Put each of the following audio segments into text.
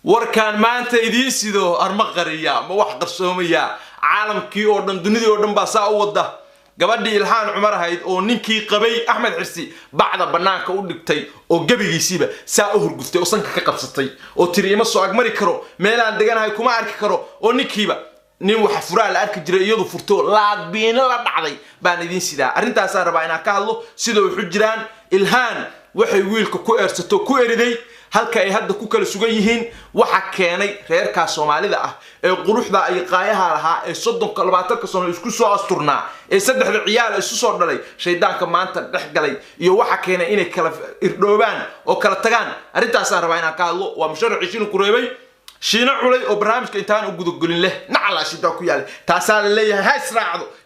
warkaan maanta idiin sido armaqariya ma wax qarsoomaya caalamkii oo dhan dunidii oo dhan baa saa u wada gabadhii Ilhaan Cumar ahayd oo ninkii qabay Axmed Xirsi bacda banaanka u dhigtay oo gabigiisiiba saa u hurguftay oo sanka ka qabsatay oo tiriima soo agmari karo meelaan deganahay kuma arki karo oo ninkiiba nin wax furaa la arki jiray iyadu furto laadbiina la dhacday baan idiin sidaa arintaas aan rabaa inaan ka hadlo sida wuxuu jiraan Ilhaan waxay wiilka ku eersato ku eriday halka ay hadda ku kala sugan yihiin waxa keenay reerka Soomaalida ah ee quruxda ay qaayaha lahaa ee 20 sano isku soo asturnaa ee saddexda ciyaal isu soo dhalay shaydaanka maanta dhex galay iyo waxa keenay inay kala irdhoobaan oo kala tagaan arintaas aan rabaa inaan ka hadlo waa musharrixiin ku reebay shiina culay oo barnaamijka intaan u gudugulin leh nacala shida ku yaal taasaa leeyahay ha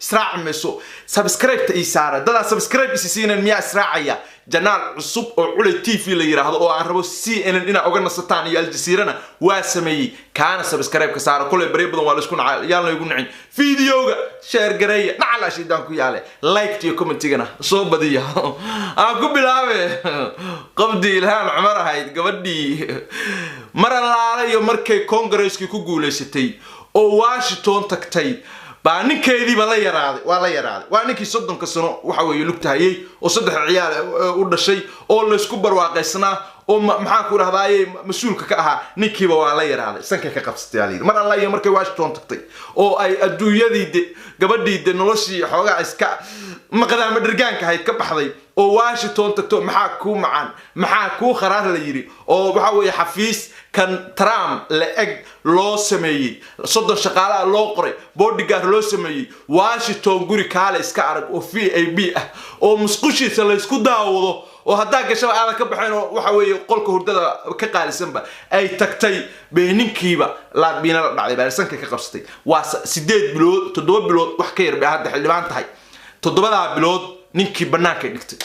israac meeso subscribe ta isaara dada subscribe isiineen miya israacaya janaal cusub oo culay TV la yiraahdo oo aan rabo CNN ina oga nasataan iyo Al Jazeera waa sameeyay kaana subscribe ka saara kulay bari badan waa la isku nacay yaan la igu nicin videoga share gareeya nacala shida ku yaal like iyo commentigana soo badiya aan ku bilaabe qabdi Ilhaan Cumar ahayd gabadhii maralaala iyo markay Congress-kii ku guuleysatay oo Washington tagtay baa ninkeedii ba la yaraaday waa ninkii 30 sano waxa weeye lugtahayay oo saddex ciyaal u dhashay oo la isku barwaaqaysnaa oo maxaa ku rahdaaye mas'uulka ka ahaa ninkiiba waa la yaraaday sanka ka qabsatay aliir mar alla iyo markay Washington tagtay oo ay adduunyadii gabadhii noloshii xoogaa iska maqdaama dhirgaanka hayd ka baxday oo Washington tagto maxaa ku macaan maxaa ku kharaar la yiri oo waxa weeye xafiis kan Trump la eg loo sameeyay 30 shaqaalaha loo qoray bodyguard loo sameeyay Washington guri kaale iska arag oo VIP ah oo musqushiisa la isku daawado oo hadaa gasho aad ka baxeen oo waxa weeye qolka hurdada ka qaalisanba ay tagtay beeninkiiba laadbiina la dhacday baa sanka ka qabsatay waa 8 bilood 7 bilood wax ka yar baa hadda xildhibaan tahay 7 bilood ninkii banaanka dhigtay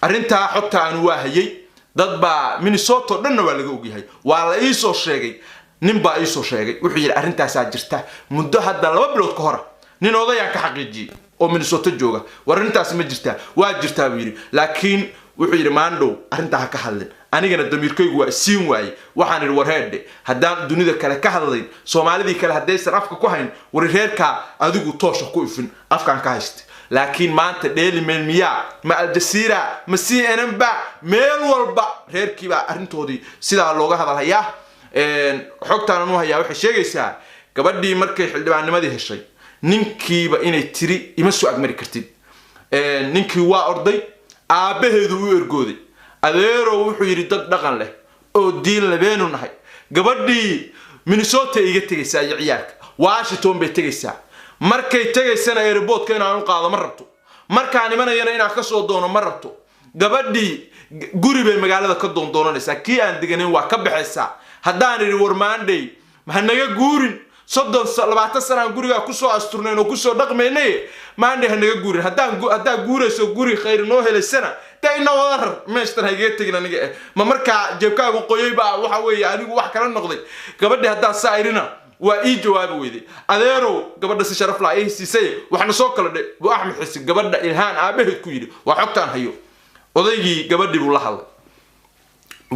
arinta xogta aan waahayay dad ba Minnesota dhanna waa laga ogyahay waa la ii soo sheegay nin baa ii soo sheegay wuxuu yiri arintaas jirta muddo hadda 2 bilood ka hor nin odayaan ka xaqiijiyay oo Minnesota jooga warintaas ma jirtaa waa jirtaa buu yiri laakiin wuxuu yiri maandhow arinta ka hadlin anigana damiirkaygu waa siin waayay waxaan iri warheede haddaan dunida kale ka hadlayn Soomaalidii kale hadaysan afka ku hayn warreerka adigu toosha ku ifin afkaan ka haystay laakiin maanta Daily Mail miya ma Al Jazeera ma CNN ba meel walba reerkiiba arintoodii sida looga hadalaya xogtaan uu hayaa waxay sheegaysaa gabadhii markay xildhibaannimadii heshay ninkiiba inay tiri ima soo agmari kartid ninkii waa orday aabaheedu u ergooday adeero wuxuu yiri dad dhaqan leh oo diin labeenu nahay gabadhii Minnesota iga tagaysaa ciyaalka Washington bay tagaysaa markay tagaysana airportka inaan u qaado ma rabto markaan imanayna inaan ka soo doono ma rabto gabadhii guri bay magaalada ka doondoonaysaa kii aan deganin waa ka baxaysaa haddaan iri war maanday ma naga guurin 20 sano guriga ku soo asturneen oo ku soo dhaqmeynay maanday naga guurin haddaan guurayso guri khayr noo helaysana tayna wadar meeshan hayga tagin aniga ma marka jeebkaagu qoyay baa waxa weeye adigu wax kala noqday gabadhii haddaan saarina waa ii jawaab weeyday adeero gabadha si sharaf leh ay siisay waxna soo kala dhig buu Axmed Xirsi gabadha Ilhaan aabaheed ku yiri waa xogtaan hayo odaygii gabadhii buu la hadlay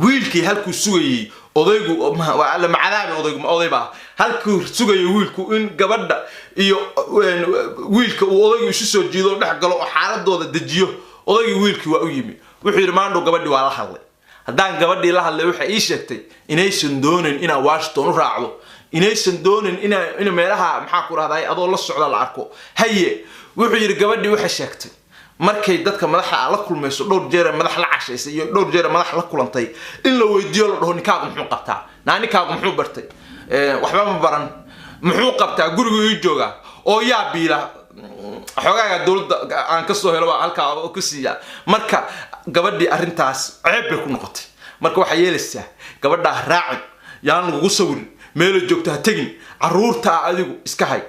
wiilkii halku sugayay odaygu waa la macadaab odaygu ma odayba halku sugayay wiilku in gabadha iyo wiilka uu odaygu isu soo jiido dhex galo oo xaaladooda dejiyo odaygii wiilkii waa u yimi wuxuu yiri maandho gabadhii waa la hadlay haddaan gabadhii la hadlay waxa ii sheegtay inaysan doonin inaan Washington u raacdo inaysan doonin in meelaha maxaa ku raahday adoo la socda la arko haye wuxuu yiri gabadhii waxa sheegtay markay dadka madaxa la kulmayso dhowr jeer madax la cashaysay iyo dhowr jeer madax la kulantay in la weydiyo la dhaho ninkaagu muxuu qabtaa naanikaagu muxuu bartay waxba ma baran muxuu qabtaa guriga ii jooga oo yaa biila xogaaga dawladda aan ka soo helo halka oo ku siiya marka gabadhii arintaas ceeb bay ku noqotay marka waxa yeelaysaa gabadha raacin yaan lagu sawirin meel joogta tagin caruurta adigu iska hay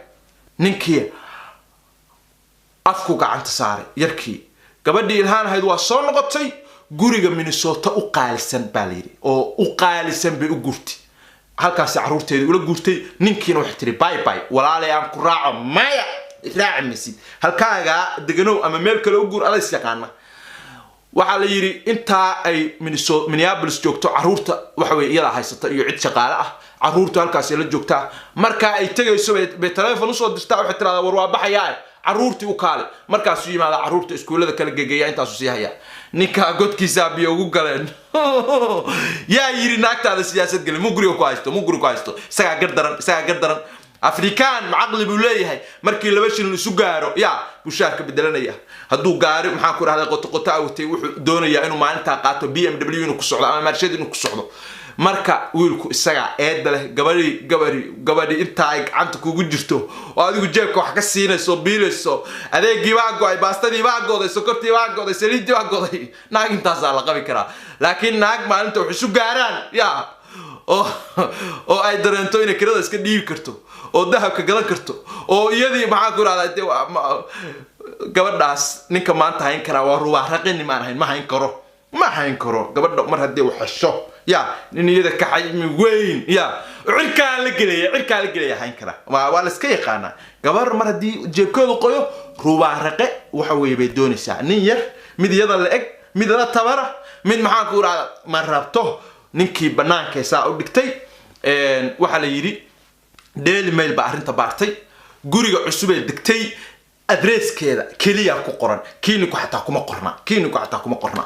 ninkii afku gacanta saaray yarkii gabadhii Ilhaan ahayd waa soo noqotay guriga Minnesota u qaalisan baaliri oo u qaalisan bay u gurtay halkaas caruurteedii ula gurtay ninkiina wax tiri bye bye walaalay aan ku raaco maya raaci misid halkaaga deganow ama meel kale u gur alays yaqaana waxa la yiri inta ay Minneapolis joogto caruurta waxa way iyada haysata iyo cid shaqaale ah caruurtu halkaas la joogtaa marka ay tagayso bay telefoon usoo dirtaa waxa tiraahdaa war waa baxayaa caruurtii u kaale markaas uu yimaada caruurta iskuulada kala gegeeya intaas uu sii haya ninka godkiisa biyo ugu galeen yaa yiri naagtaada siyaasad galay mu guriga ku haysto isaga gardaran afrikaan macaqli buu leeyahay markii laba shilin isu gaaro yaa bushaarka bedelanaya hadduu gaari maxaa ku raahday qoto awtay wuxuu doonayaa inuu maalinta qaato BMW inuu ku socdo ama Mercedes inuu ku socdo marka wiilku isaga eed leh gabadhi inta ay gacanta kugu jirto oo adigu jeebka wax ka siinayso biilayso adeegii waa go'ay baastadii waa go'day sokortii waa go'day saliidii waa go'day naag intaas la qabi karaa laakiin naag maalinta wax isu gaaraan yaa oo ay dareento inay kirada iska dhiibi karto oo dahabka gadan karto oo iyadii maxaa ku raadayay gabadhaas ninka maanta hayn kara waa ruuba raqin ma hayn karo gabadha mar hadii wax xasho يا نيدا كحيم وين يا عركان لقليا هين كلا waa la iska yaqaana gabar mar hadii jeebkooda qoyo ruuba raqe waxa way bay doonaysaa nin yar mid yada la eg mid la tabara mid maxaa ku raada ma rabto ninkii banaanka saa u dhigtay waxa la yiri Daily Mail ba arinta baartay guriga cusub ee dhigtay adreeskeeda kaliya ku qoran kiini ku xataa kuma qorna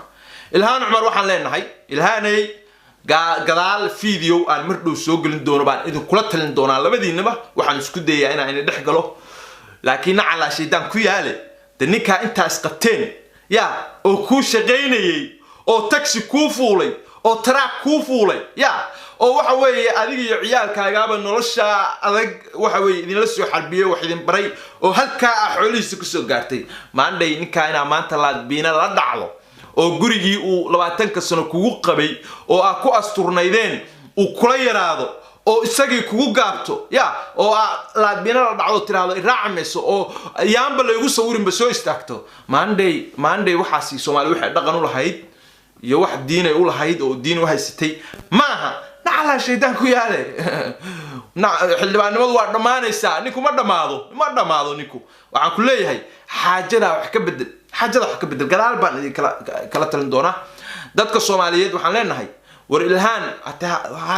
Ilhaan Umar waxaan leenahay Ilhaanay gadaal video aan mar dhow soo gelin doono baan idin kula talin doonaa labadiinaba waxaan isku dayaa inaan dhex galo laakiin ala sheedan ku yaale ninka intaas qabteen ya oo ku shaqeynayay oo taxi ku fuulay oo truck ku fuulay ya oo waxa weeye adiga iyo ciyaalkaagaaba nolosha adag waxa weeye idin la soo xarbiyo wax idin baray oo halka xoolihiisa ku soo gaartay maanday ninka ina maanta la biina la dhacdo oo gurigii uu 20 sano kugu qabay oo ku asturnaydeen uu kula yaraado oo isagii kugu gaabto ya oo la biina la dhacdo tiraado iraacamayso oo yaanba la igu sawirin ba soo istaagto maanday waxaasi Soomaali waxay dhaqan u lahayd iyo wax diin ay u lahayd oo diin waxay sitay maaha nacala sheedan ku yaale xillibaanimadu waa dhamaanaysaa ninku ma dhamaado ninku waxaan ku leeyahay xaajada wax ka bedel gadaal baan idin kala talin doona dadka Soomaaliyeed waxaan leenahay war Ilhaan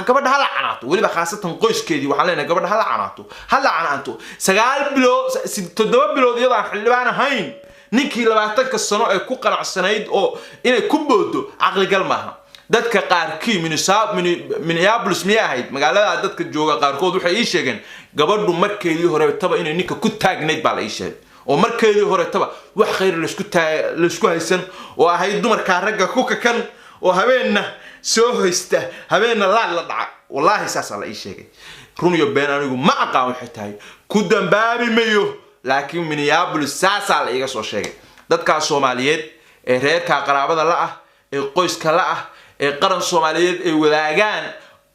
gabadha hala canaato waliba khaasatan qoyskeedii waxaan leenahay gabadha hala canaato 9 bilood 7 bilood iyada xildhibaan ahayn ninkii 20 sano ay ku qanacsanayd oo inay ku boodo aqli gal maaha dadka qaarkii Minneapolis miyahayd magaalada dadka jooga qaarkood waxay ii sheegeen gabadhu markeedii hore taba inay ninka ku taagnayd baa la ii sheegay oo markeedii hore taba wax khayr la isku haysan oo ahayd dumarka ragga ku kakan oo habeenna soo haysta habeenna la dhaca wallahi saas la ii sheegay runiyo been anigu ma aqaan waxay tahay ku dambaabi mayo laakiin Minneapolis saas la iga soo sheegay dadka Soomaaliyeed ee reerka qaraabada la ah ee qoyska la ah ee qaran Soomaaliyeed ay wadaagaan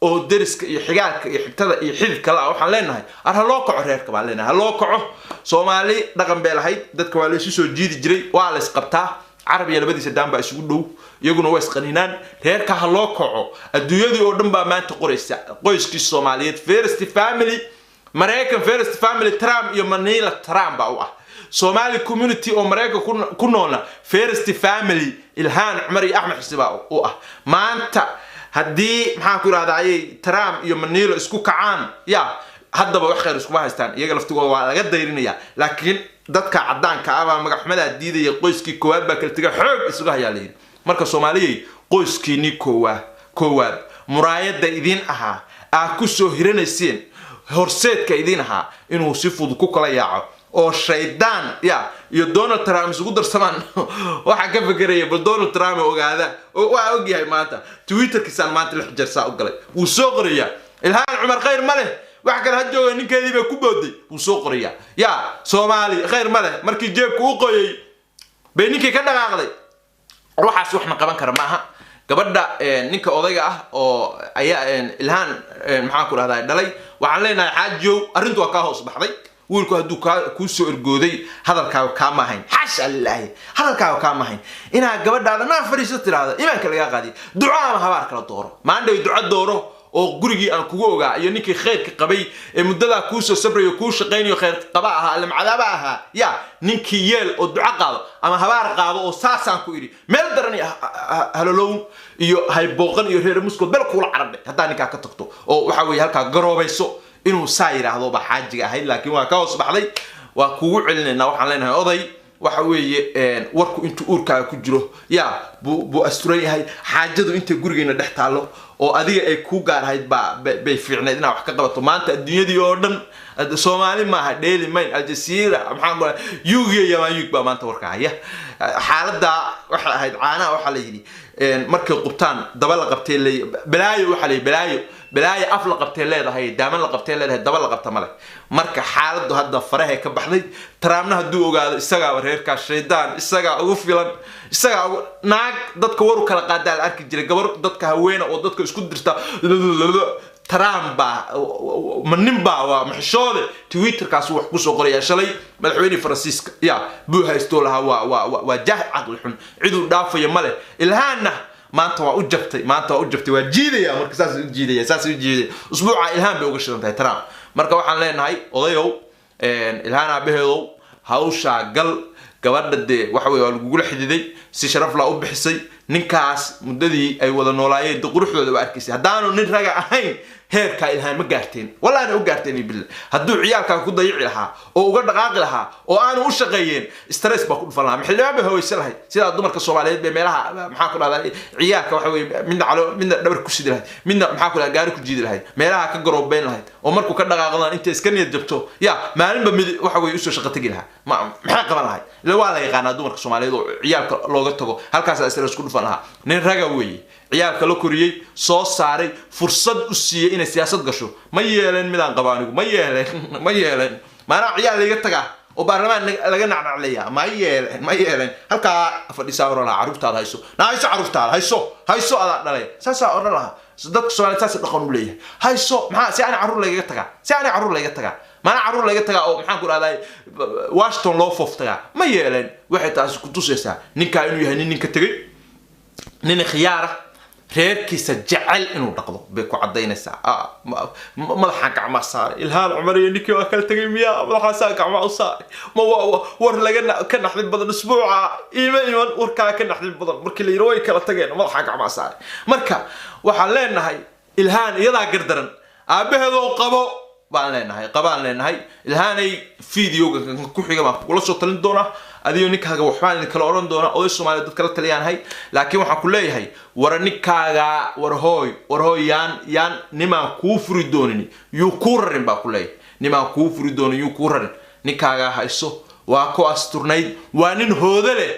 oo deriska iyo xigaalka iyo xigtada iyo xididka la waxaan leenahay arha loo kaco reerka baan leenahay loo kaco Soomaali dhaqan bee lahayd dadka waa la isu soo jiidi jiray waa la isqabtaa Carabiga labadiisa daanba isugu dhow iyaguna way isqaninaan reerka ha loo kaco adduunyadii oo dhan baa maanta qoraysa qoyskii Soomaaliyeed first family American first family Trump iyo Manila Trump baa Somali community oo Mareyka ku noolna first family Ilhaan Umar iyo Ahmed Xisba oo maanta hadii maxaan ku raadayay Trump iyo Manila isku kacaan ya haddaba wax khayr isku haystaan iyaga laftigooda waa laga dayrinaya laakiin dadka cadaanka ah magaxmada diidaya qoyskii koowaad baa kala taga xoog isugu hayaalay marka Soomaaliyeed qoyskiini koowaad muraayada idin aha ku soo hiranayseen horseedka idin aha inuu si fudud ku kala yaaco oo shaydaan ya iyo Donald Trump isugu darsamaan waxa ka fikiray Donald Trump ogaada oo waa ogyahay maanta Twitter-kiisa maanta la xjarsaa u galay uu soo qoriya Ilhaan Umar khayr ma leh wax kale hadjooga ninkeedii bay ku booday uu soo qoriya ya Soomaali khayr ma leh markii jeebku u qoyay bay ninkii ka dhaqaaqday waxaas waxna qaban kara maaha gabadha ninka odayga ah oo ayaa Ilhaan maxaa ku raahday dhalay waxaan leenahay xaajiyo arintu waa ka hoos baxday wiilku haduu ku soo ergooday hadalkaaga ka maahayn xash Allah hadalkaaga ka maahayn ina gabadhaada na fariiso tiraada iimaanka laga qaadi ducaa ma habaar kala dooro maandhay duca dooro oo gurigii aan kugu ogaa iyo ninkii khayrka qabay ee muddada ku soo sabrayo ku shaqeynayo khayr qaba aha alam cadaaba aha ya ninkii yeel oo duca qaado ama habaar qaado oo saasaan ku iri meel darani halalow iyo hay booqan iyo reer muskood bal kula carabay hadaa ninka ka tagto oo waxa weey halka garoobayso inuu saa yiraahdo ba xaajiga ahayd laakiin waa ka hoos baxday waa kugu celinayna waxaan leenahay oday waxa weeye warku inta uurkaaga ku jiro ya bu asturan yahay xaajadu inta gurigeena dhex taalo oo adiga ay ku gaarahayd bay fiicneed inaad wax ka qabato maanta adduunyadii oo dhan Soomaali maaha Daily Mail Al Jazeera maxaa yuugiya yamayug ba maanta warkaaya xaaladda waxa ahayd caana waxa la yiri markay qubtaan daba la qabtay balaayo waxa la balaayo af la qabtay leedahay daaman la qabtay leedahay daba la qabta male marka xaaladdu hadda faraha ka baxday Trumpna haduu ogaado isaga wareerka shaydaan isaga ugu filan isaga naag dadka waru kala qaadaal arki jiray gabar dadka haweena oo dadka isku dirta Trump manimba waa maxshoode Twitter kaas wax ku soo qoraya shalay madaxweyne Faransiiska ya buu haysto laha waa jah aqal xun cidu dhaafaya male ilhaana maanta waa u jabtay waa jiidaya marka saas u jiidaya usbuuca ilhaan bay uga shidantahay Trump marka waxaan leenahay odayow ilhaana baheedow hawsha gal gabadha waxa weey lagu xididay si sharaf la u bixisay ninkaas muddadii ay wada noolaayeen quruxdooda waa arkisay hadaanu nin raga ahayn heerka ilhaan ma gaarteen wallahi u gaarteen bil haduu ciyaalka ku dayici lahaa oo uga dhaqaaqi lahaa oo aanu u shaqeeyeen stress ba ku dhufan lahaa xillibaaba hawaysan lahayd sida dumarka Soomaaliyeed ee meelaha maxaa ku dhahdaa ciyaalka waxa weey midna dhabar ku sidii lahayd midna maxaa ku dhahdaa gaari ku jiidi lahayd meelaha ka garoobeen lahayd oo markuu ka dhaqaaqdaan inta iska niyad jabto ya maalinba mid waxa weey u soo shaqo tagi lahaa maxaa qaban lahayd la waa la yaqaan dumarka Soomaaliyeed oo ciyaalka looga tago halkaas stress ku dhufan lahaa nin raga weey ciyaalka la koriyay soo saaray fursad u siiyay inay siyaasad gasho ma yeelan midaan qabaanigu ma yeelan maana ciyaal laga taga oo baarlamaan laga nacnacleeya ma yeelan halka fadhiisa orala carruurtaada hayso ada dhalay saasa orala dadka Soomaaliyeed saas dhaqan u leeyahay hayso maxaa si aan carruur laga taga maana carruur laga taga oo maxaan ku raadayay Washington loo foftaga ma yeelan waxay taas ku tusaysaa ninka inuu yahay ninka tagay nin khiyaara reerkiisa jecel inuu dhaqdo bay ku cadeynaysaa madaxa gacma saar ilhaan Umar iyo ninkii waa kala tagay miya madaxa gacma u saar ma war laga ka naxdin badan usbuuca iimaan warka ka naxdin badan markii la yiro way kala tageen madaxa gacma saar marka waxaan leenahay ilhaan iyada gardaran aabaheedo qabo baan leenahay ilhaanay videoga ku xiga ma kula soo talin doona adiyo ninkaaga waxaan kala oran doona oo Soomaaliyeed dad kala taliyaan laakiin waxaan ku leeyahay waranikaaga warhooyaan nimaan ku furi doonin yu ku rarin baa ku leeyahay nimaan ku furi doonin yu ku rarin ninkaaga hayso waa ku asturnayd waa nin hoodale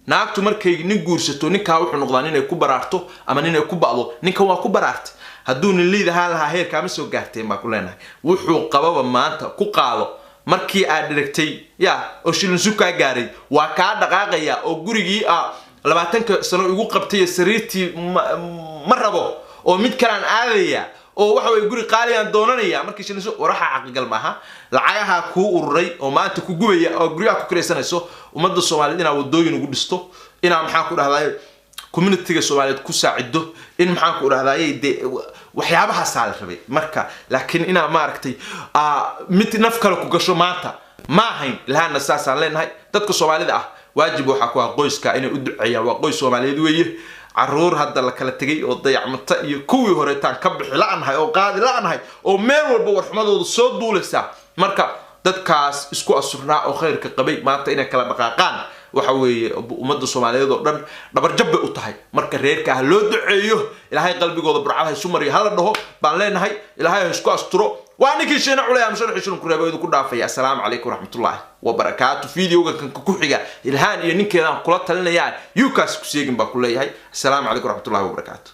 naagtu markay nin guursato ninka wuxuu noqdaa inay ku baraarto ama inay ku baado ninka waa ku baraartay haduu nin liidaha laha heerka ma soo gaarteen ma ku leenahay wuxuu qababa maanta ku qaado markii aad dhigtay ya oo shilin suuqa gaaray waa ka dhaqaaqaya oo gurigii 20 sano ugu qabtay sariirtii ma rabo oo mid kale aan aadaya oo waxa way guri qaaliyan doonanaya markii shilin suuq waraxa aqal maaha lacagaha ku ururay oo maanta ku gubaya oo guriga ku kireysanayso ummadda Soomaaliyeed inaa wadooyin ugu dhisto inaa maxaa ku dhahday community-ga Soomaaliyeed ku saacido in maxaa ku dhahday waxyaabaha saal rabay marka laakiin ina ma aragtay mid naf kale ku gasho maanta ma ahayn ilhaan asaasaan leenahay dadka Soomaalida ah waajib waxa ku ah qoyska inay u duceeyaan waa qoys Soomaaliyeed weeye carruur hadda la kala tagay oo dayacmata iyo kuwii hore taan ka bixi la'anahay oo qaadi la'anahay oo meel walba warxumadooda soo duulaysa marka dadkaas isku asurnaa oo khayrka qabay maanta inay kala dhaqaaqaan waxa weeye ummadda Soomaaliyeed oo dhan dhabar jabbe u tahay marka reerka loo duceeyo ilaahay qalbigooda burcad hay sumariyo hala dhaho baan leenahay ilaahay isku asturo waa ninkii sheena culay am sharxi shirku reebaydu ku dhaafaya assalaamu calaykum waraxmatullaahi wabarakaatu videoga kan ku xiga ilhaan iyo ninkeeda kula talinayaan yukas ku seegin ba ku leeyahay assalaamu calaykum waraxmatullaahi wabarakaatu